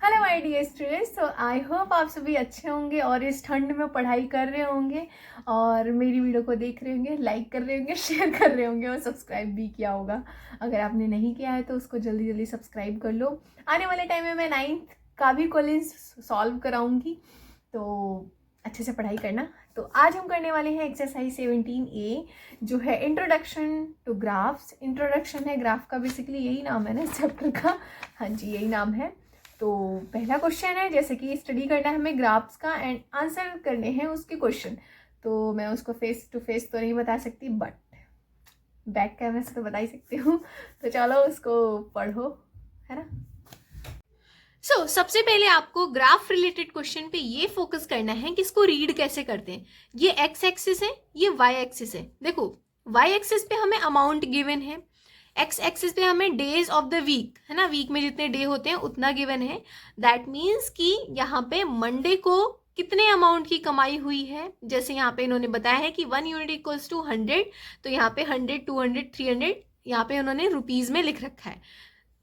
Hello my dear students, तो I hope आप सभी अच्छे होंगे और इस ठंड में पढ़ाई कर रहे होंगे और मेरी वीडियो को देख रहे होंगे, लाइक कर रहे होंगे, शेयर कर रहे होंगे और सब्सक्राइब भी किया होगा। अगर आपने नहीं किया है तो उसको जल्दी जल्दी सब्सक्राइब कर लो। आने वाले टाइम में मैं 9th का भी क्वेश्चन सॉल्व कराऊंगी, तो अच्छे से पढ़ाई करना। तो आज हम करने वाले हैं एक्सरसाइज 17A, जो है इंट्रोडक्शन टू ग्राफ्स। इंट्रोडक्शन है ग्राफ का, बेसिकली यही नाम है ना इस चैप्टर का। हाँ जी, यही नाम है। तो पहला क्वेश्चन है, जैसे कि स्टडी करना है हमें ग्राफ्स का एंड आंसर करने हैं उसके क्वेश्चन। तो मैं उसको फेस टू फेस तो नहीं बता सकती, बट बैक कैमरे से तो बता ही सकती हूँ। तो चलो उसको पढ़ो, है ना। सबसे पहले आपको ग्राफ रिलेटेड क्वेश्चन पे ये फोकस करना है कि इसको रीड कैसे करते हैं। ये एक्स एक्सिस है, ये वाई एक्सिस है। देखो, वाई एक्सिस पे हमें अमाउंट गिवन है, एक्स एक्सिस पे हमें डेज ऑफ द वीक, है ना, वीक में जितने डे होते हैं उतना गिवन है। दैट मीन्स कि यहाँ पे मंडे को कितने अमाउंट की कमाई हुई है। जैसे यहाँ पे इन्होंने बताया है कि 1 यूनिट इक्वल्स टू 100, तो यहाँ पे 100, 200, 300 यहाँ पे उन्होंने रुपीज में लिख रखा है।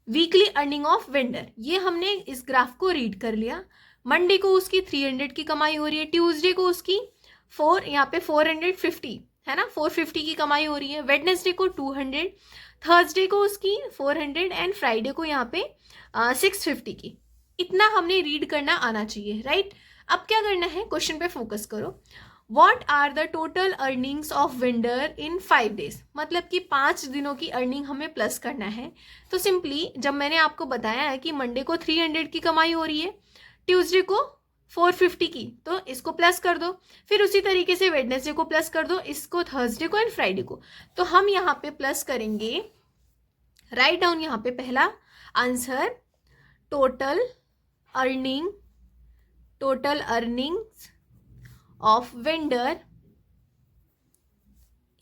वीकली अर्निंग ऑफ वेंडर, ये हमने इस ग्राफ को रीड कर लिया। मंडे को उसकी 300 की कमाई हो रही है, ट्यूसडे को उसकी यहाँ पे 450, है ना, 450 की कमाई हो रही है। वेडनेसडे को 200, थर्सडे को उसकी 400 एंड फ्राइडे को यहाँ पे 650 की। इतना हमने रीड करना आना चाहिए, राइट। अब क्या करना है, क्वेश्चन पे फोकस करो। What are the total earnings of vendor in 5 days, मतलब कि 5 दिनों की अर्निंग हमें प्लस करना है। तो सिंपली जब मैंने आपको बताया है कि मंडे को 300 की कमाई हो रही है, ट्यूसडे को 450 की, तो इसको प्लस कर दो। फिर उसी तरीके से वेडनेसडे को प्लस कर दो, इसको थर्सडे को एंड फ्राइडे को। तो हम यहाँ पे प्लस करेंगे, राइट डाउन यहाँ पे पहला answer, total earnings of vendor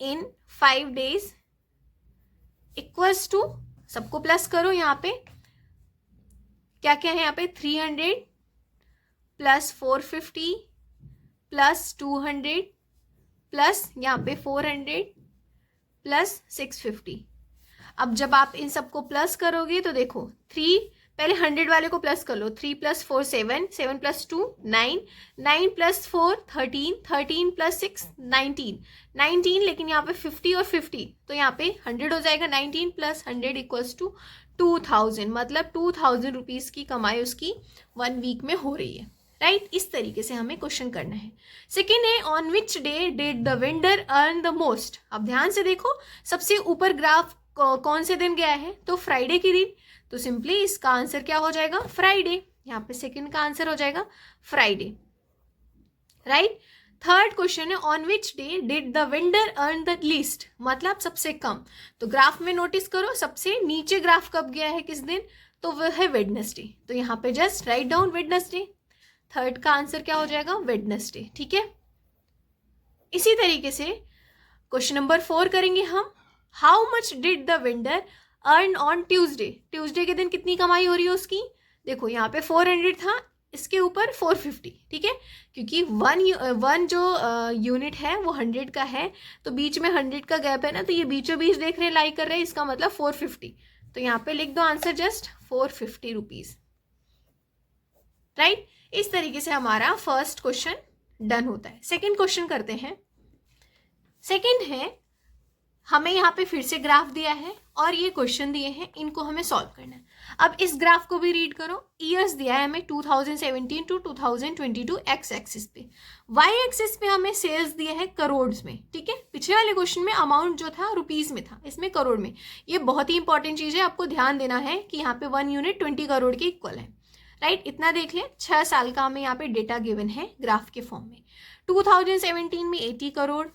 in 5 days equals to, सबको प्लस करो। यहाँ पे क्या क्या है, यहाँ पे 300 प्लस 450 प्लस 200 प्लस यहाँ पे 400 प्लस 650। अब जब आप इन सबको प्लस करोगे तो देखो, 3 पहले 100 वाले को प्लस कर लो। 3 प्लस 4 7, 7 प्लस 2 9, 9 प्लस 4 13, 13 प्लस 6 19, 19, लेकिन यहाँ पे 50 और 50, तो यहाँ पे 100 हो जाएगा। 19 प्लस 100 इक्वल्स टू 2000, मतलब 2000 रुपीज की कमाई उसकी 1 वीक में हो रही है, राइट। इस तरीके से हमें क्वेश्चन करना है। सेकेंड है, on which day did the vendor earn the most. अब ध्यान से देखो, सबसे ऊपर ग्राफ कौन से दिन गया है, तो फ्राइडे के दिन। तो सिंपली इसका आंसर क्या हो जाएगा, फ्राइडे। यहाँ पे सेकंड का आंसर हो जाएगा फ्राइडे, राइट। थर्ड क्वेश्चन है, on which day did the vendor earn the least, मतलब सबसे कम। तो ग्राफ में नोटिस करो, सबसे नीचे ग्राफ कब गया है, किस दिन, तो वह है वेडनेसडे। तो यहाँ पे just write down Wednesday. Third का आंसर क्या हो जाएगा, वेडनेसडे, ठीक है। इसी तरीके से क्वेश्चन नंबर 4 करेंगे हम। How much did the vendor earn on Tuesday, Tuesday के दिन कितनी कमाई हो रही है उसकी। देखो यहाँ पे 400 था, इसके ऊपर 450, ठीक है, क्योंकि वन जो यूनिट है वो 100 का है, तो बीच में 100 का गैप है ना, तो ये बीचों बीच देख रहे हैं, लाइक कर रहे हैं, इसका मतलब 450। तो यहाँ पे लिख दो आंसर जस्ट 450 रुपीज, राइट। इस तरीके से हमारा फर्स्ट क्वेश्चन डन होता है। सेकेंड क्वेश्चन करते हैं। सेकेंड है, हमें यहाँ पे फिर से ग्राफ दिया है और ये क्वेश्चन दिए हैं, इनको हमें सॉल्व करना है। अब इस ग्राफ को भी रीड करो। ईयर्स दिया है हमें 2017 टू 2022 एक्स एक्सिस पे, वाई एक्सिस पे हमें सेल्स दिया है करोड़ में, ठीक है। पिछले वाले क्वेश्चन में अमाउंट जो था रुपीज में था, इसमें करोड़ में। ये बहुत ही इंपॉर्टेंट चीज है, आपको ध्यान देना है कि यहाँ पे 1 यूनिट 20 करोड़ के इक्वल है, राइट। इतना देख लें, 6 साल का हमें यहाँ पे डेटा गिवन है ग्राफ के फॉर्म में। 2017 में 80 करोड़,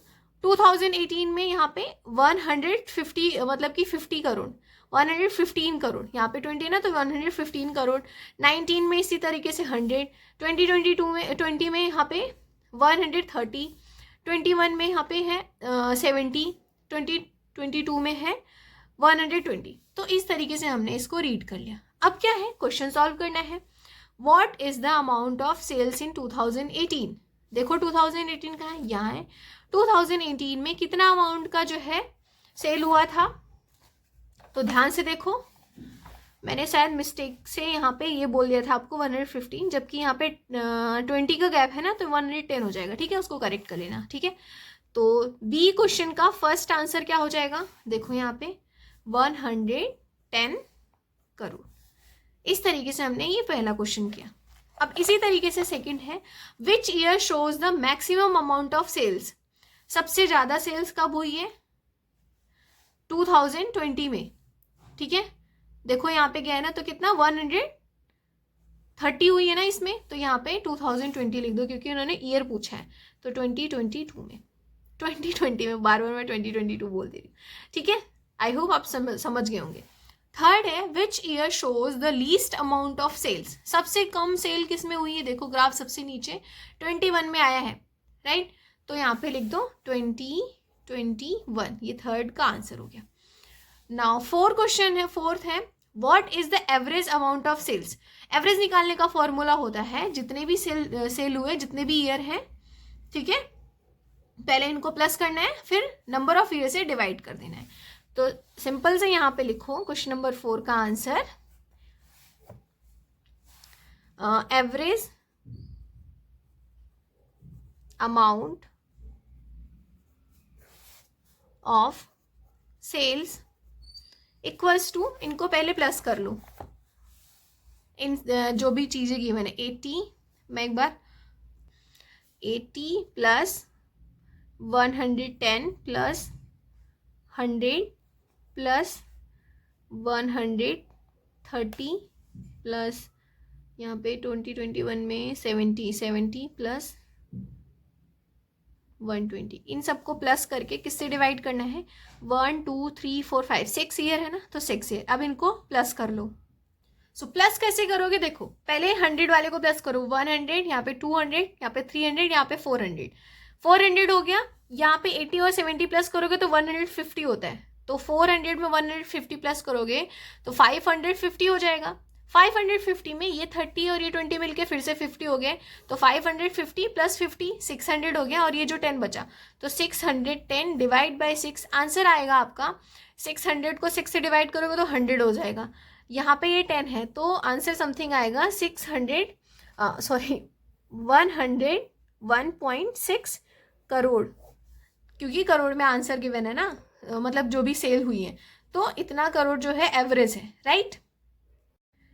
2018 में यहाँ पे 150, मतलब कि 50 करोड़, 115 करोड़, यहाँ पे 20 ना, तो 115 करोड़। 19 में इसी तरीके से 100, 20 में यहाँ पे 130, 21 में यहाँ पे है 70, 2022 में है 120। तो इस तरीके से हमने इसको रीड कर लिया। अब क्या है, क्वेश्चन सॉल्व करना है। What is the amount of sales in 2018। देखो 2018 का है, यहाँ है। 2018 में कितना अमाउंट का जो है सेल हुआ था, तो ध्यान से देखो, मैंने शायद मिस्टेक से यहाँ पे ये बोल दिया था आपको 115, जबकि यहाँ पे 20 का गैप है ना, तो 110 हो जाएगा, ठीक है, उसको करेक्ट कर लेना, ठीक है। तो बी क्वेश्चन का फर्स्ट आंसर क्या हो जाएगा, देखो यहाँ पे 110 करोड़। इस तरीके से हमने ये पहला क्वेश्चन किया। अब इसी तरीके से सेकंड है, which year shows the maximum amount of sales. सबसे ज्यादा सेल्स कब हुई है, 2020 में, ठीक है। देखो यहाँ पे क्या है ना, तो कितना 130 हुई है ना इसमें, तो यहाँ पे 2020 लिख दो, क्योंकि उन्होंने ईयर पूछा है। तो 2022 में, 2020 में, बार बार मैं 2022 बोल दे रही हूँ, ठीक है। आई होप आप समझ गए होंगे। थर्ड है, which year shows the least amount of sales. सबसे कम सेल किस में हुई है, देखो ग्राफ सबसे नीचे 21 में आया है, राइट। तो यहाँ पे लिख दो 2021, ये थर्ड का आंसर हो गया। नाउ फोर्थ क्वेश्चन है, फोर्थ है, what is the average amount of sales. Average निकालने का फॉर्मूला होता है, जितने भी सेल हुए, जितने भी ईयर हैं, ठीक है, पहले इनको प्लस करना है, फिर नंबर ऑफ ईयर से डिवाइड कर देना है। तो सिंपल से यहाँ पे लिखो क्वेश्चन नंबर 4 का answer, average amount of sales equals to, इनको पहले प्लस कर लो, इन जो भी चीजें की मैंने, 80, मैं एक बार 80 प्लस 110 प्लस 100 प्लस 130 प्लस यहाँ पे 2021 में 70 प्लस 120, इन सबको प्लस करके किससे डिवाइड करना है, 1 2 3 4 5 6 ईयर है ना, तो 6 ईयर। अब इनको प्लस कर लो। सो प्लस कैसे करोगे, देखो पहले 100 वाले को प्लस करो, 100, यहाँ पे 200, यहाँ पे 300, यहाँ पे 400 हो गया। यहाँ पे 80 और 70 प्लस करोगे तो 150 होता है, तो 400 में 150 प्लस करोगे तो 550 हो जाएगा। 550 में ये 30 और ये 20 मिलके फिर से 50 हो गए, तो 550 प्लस 50 600 हो गया, और ये जो 10 बचा, तो 610 डिवाइड बाय 6 आंसर आएगा आपका। 600 को 6 से डिवाइड करोगे तो 100 हो जाएगा। यहाँ पे ये 10 है, तो आंसर समथिंग आएगा 101.6 करोड़, क्योंकि करोड़ में आंसर गिवन है ना, मतलब जो भी सेल हुई है, तो इतना करोड़ जो है एवरेज है, राइट।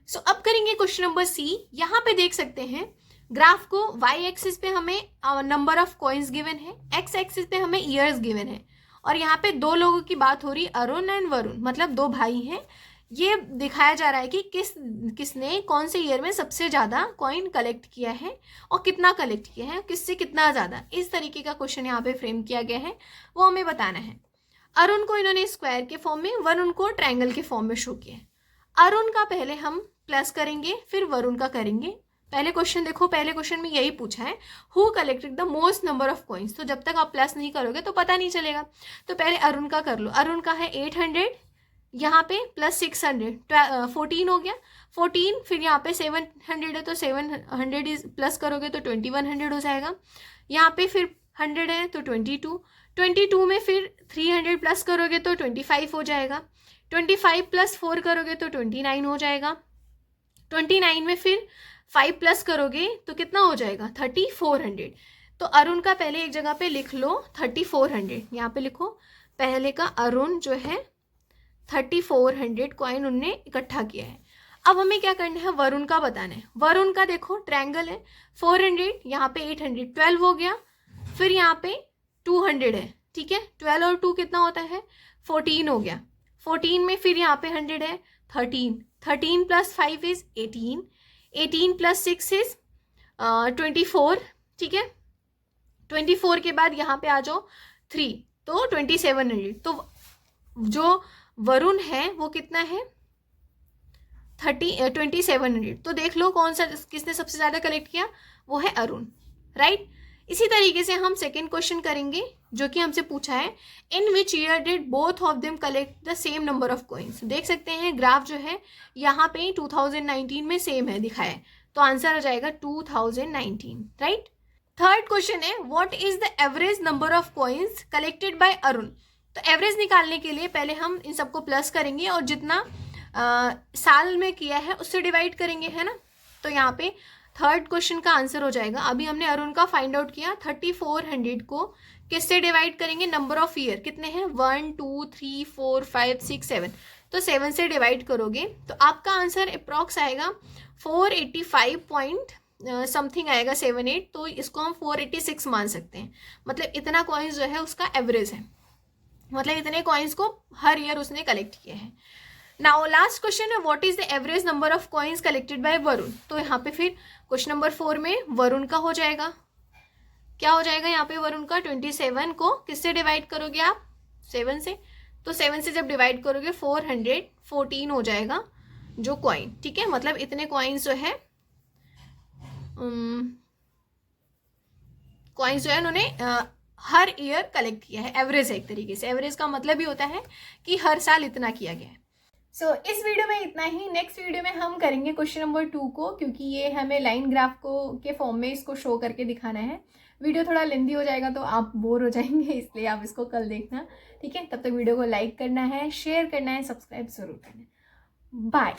सो अब करेंगे क्वेश्चन नंबर सी। यहाँ पे देख सकते हैं ग्राफ को, वाई एक्सिस पे हमें नंबर ऑफ कॉइन्स गिवन है, एक्स एक्सिस पे हमें ईयर्स गिवन है, और यहाँ पे दो लोगों की बात हो रही, अरुण एंड वरुण, मतलब दो भाई हैं। ये दिखाया जा रहा है कि किसने कौन से ईयर में सबसे ज़्यादा कॉइन कलेक्ट किया है और कितना कलेक्ट किया है, किससे कितना ज़्यादा। इस तरीके का क्वेश्चन यहाँ पे फ्रेम किया गया है, वो हमें बताना है। अरुण को इन्होंने स्क्वायर के फॉर्म में, वरुण को ट्रायंगल के फॉर्म में शो किया है। अरुण का पहले हम प्लस करेंगे, फिर वरुण का करेंगे। पहले क्वेश्चन देखो, पहले क्वेश्चन में यही पूछा है, who collected the most number of coins. तो जब तक आप प्लस नहीं करोगे तो पता नहीं चलेगा। तो पहले अरुण का कर लो। अरुण का है 800, यहाँ पे प्लस 600, 14 हो गया। 14 फिर यहाँ पे 700 है, तो 700 इज प्लस करोगे तो 2100 हो जाएगा। यहाँ पे फिर 100 है तो 22 में फिर 300 प्लस करोगे तो 25 हो जाएगा। 25 प्लस 4 करोगे तो 29 हो जाएगा। 29 में फिर 5 प्लस करोगे तो कितना हो जाएगा, 3400। तो अरुण का पहले एक जगह पे लिख लो 3400, यहाँ पे लिखो पहले का अरुण जो है 3400 कॉइन उनने इकट्ठा किया है। अब हमें क्या करना है, वरुण का बताना है। वरुण का देखो ट्रायंगल है, 400, यहाँ पे 800, 12 हो गया। फिर यहाँ पे 200 है, ठीक है, 12 और 2 कितना होता है, 14 हो गया। 14 में फिर यहाँ पे 100 है, 13 प्लस 5 इज 18 प्लस 6 इज 24, ठीक है। 24 के बाद यहाँ पे आ जाओ 3, तो 2700। तो जो वरुण है वो कितना है, 2700। तो देख लो कौन सा, किसने सबसे ज़्यादा कलेक्ट किया, वो है अरुण, राइट। इसी तरीके से हम सेकेंड क्वेश्चन करेंगे, जो कि हमसे पूछा है, in which year did both of them collect the same number of coins. देख सकते हैं ग्राफ जो है यहाँ पे 2019 में सेम है दिखाया है, तो आंसर हो जाएगा 2019, राइट। थर्ड क्वेश्चन है, what is the average number of coins collected by Arun. तो एवरेज निकालने के लिए पहले हम इन सबको प्लस करेंगे, और जितना साल में किया है उससे डिवाइड करेंगे, है ना। तो यहाँ पे थर्ड क्वेश्चन का आंसर हो जाएगा, अभी हमने अरुण का फाइंड आउट किया, 3400 को किससे डिवाइड करेंगे, नंबर ऑफ ईयर कितने हैं, 1 2 3 4 5 6 7, तो 7 से डिवाइड करोगे तो आपका आंसर अप्रॉक्स आएगा 485 पॉइंट समथिंग आएगा 78, तो इसको हम 486 मान सकते हैं। मतलब इतना कॉइन्स जो है उसका एवरेज है, मतलब इतने कॉइन्स को हर ईयर उसने कलेक्ट किए हैं। नाउ लास्ट क्वेश्चन है, what is the average number of coins collected by Varun. तो यहाँ पे फिर क्वेश्चन नंबर 4 में वरुण का हो जाएगा, क्या हो जाएगा यहाँ पे वरुण का, 27 को किससे डिवाइड करोगे आप, 7 से, तो 7 से जब डिवाइड करोगे 414 हो जाएगा जो कॉइन, ठीक है। मतलब इतने कॉइन्स जो है कॉइन्स जो है उन्होंने हर ईयर कलेक्ट किया है, एवरेज है एक तरीके से। एवरेज का मतलब ही होता है कि हर साल इतना किया गया है। सो इस वीडियो में इतना ही। नेक्स्ट वीडियो में हम करेंगे क्वेश्चन नंबर 2 को, क्योंकि ये हमें लाइन ग्राफ को के फॉर्म में इसको शो करके दिखाना है। वीडियो थोड़ा लेंदी हो जाएगा तो आप बोर हो जाएंगे, इसलिए आप इसको कल देखना, ठीक है। तब तक वीडियो को लाइक करना है, शेयर करना है, सब्सक्राइब जरूर करना है। बाय।